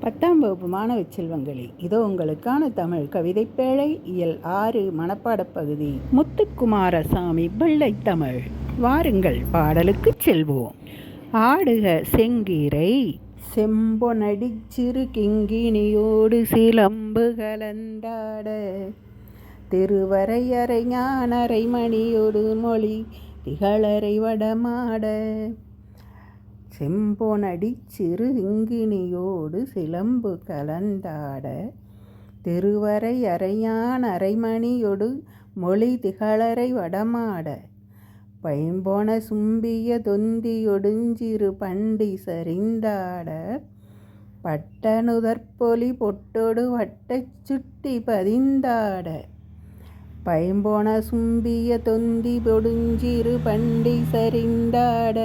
10ஆம் வகுப்பு மாணவ செல்வங்களே, இதோ உங்களுக்கான தமிழ் கவிதைப்பேழை இயல் 6 மனப்பாடப் பகுதி. முத்துக்குமாரசாமி பிள்ளைத்தமிழ். வாருங்கள் பாடலுக்கு செல்வோம். ஆடுக செங்கீரை செம்பொனடிச் சிறு கிங்கிணியோடு சிலம்பு கலந்தாட, திருவரையறை ஞானரை மணியோடு மொழி திகழரை வடமாட, செம்பொனடிச் சிறு கிங்கிணியோடு சிலம்பு கலந்தாட, திருவரையறை ஞானரை மணியொடு மொழி திகழரை வடமாட, பைம்பொன சும்பிய தொந்தியொடுஞ்சிறு பண்டி சரிந்தாட, பட்டனுதற்பொலி பொட்டொடு வட்டச் சுட்டி பதிந்தாட, பைம்பொன சும்பிய தொந்தி பொடுஞ்சிறு பண்டி சரிந்தாட,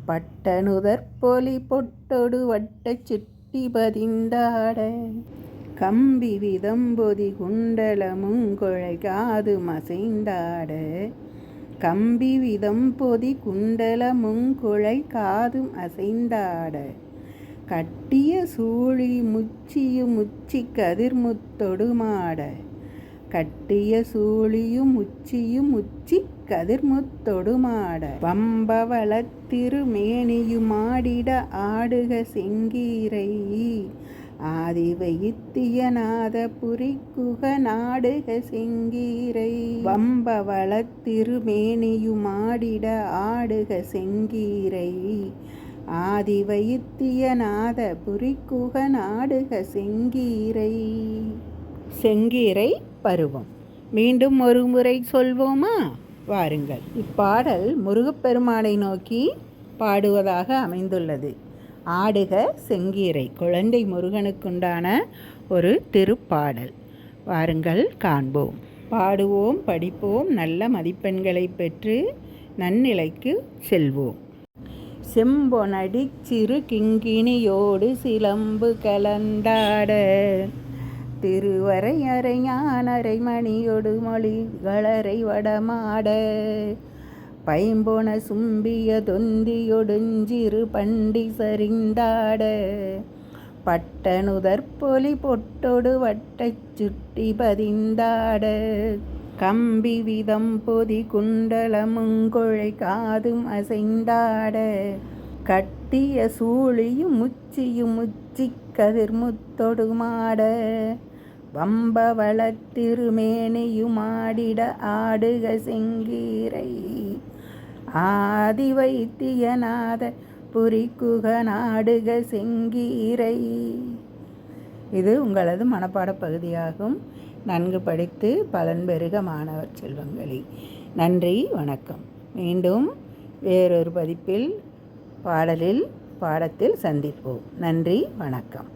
பட்டனுதற்பொலி பொட்டொடு வட்டச் சுட்டி பதிந்தாட, கம்பி விதம்பொதி குண்டலமுங்குழை காது மசைந்தாட, கம்பி விதம்பொதி குண்டலமுங்குழை காது அசைந்தாட, கட்டிய சூழி முச்சியு முச்சி கதிர்முத்தொடுமாட, கட்டிய சூழியும் முச்சியும் முச்சி கதிர்முத்தொடுமாட, வம்பவளத் திருமேனியுமாடிட ஆடுக செங்கீரை, ஆதிவயித்திய நாத புரிக்குக நாடுக செங்கீரை, வம்பவளத் திருமேனியுமாடிட ஆடுக செங்கீரை, ஆதிவயித்திய நாத புரிக்குக நாடுக செங்கீரை. செங்கீரை பருவம். மீண்டும் ஒரு முறை சொல்வோமா? வாருங்கள். இப்பாடல் முருகப்பெருமானை நோக்கி பாடுவதாக அமைந்துள்ளது. ஆடுக செங்கீரை குழந்தை முருகனுக்குண்டான ஒரு திருப்பாடல். வாருங்கள் காண்போம். பாடுவோம், படிப்போம், நல்ல மதிப்பெண்களை பெற்று நன்னிலைக்கு செல்வோம். செம்பொனடிச் சிறு கிங்கிணியோடு சிலம்பு கலந்தாட, திருவரையறை ஞானரை மணியொடு மொழி திகழரை வடமாட, பைம்பொன சும்பிய தொந்தியொடுஞ்சிறு பண்டி சரிந்தாட, பட்டனுதற்பொலி பொட்டொடு வட்டச் சுட்டி பதிந்தாட, கம்பி விதம்பொதி குண்டலமுங்குழை காதும் அசைந்தாட, கட்டிய சூழியும் முச்சியும் முச்சி கதிர்முத்தொடுமாட, வம்பவளத் திருமேனியுமாடிட ஆடுக செங்கீரை, ஆதிவைத்திய நாத புரிக்குக நாடுக செங்கீரை. இது உங்களது மனப்பாடப் பகுதியாகும். நன்கு படித்து பலன் பெறுக மாணவர் செல்வங்களே. நன்றி, வணக்கம். மீண்டும் வேறொரு பதிப்பில் பாடத்தில் சந்திப்போம். நன்றி, வணக்கம்.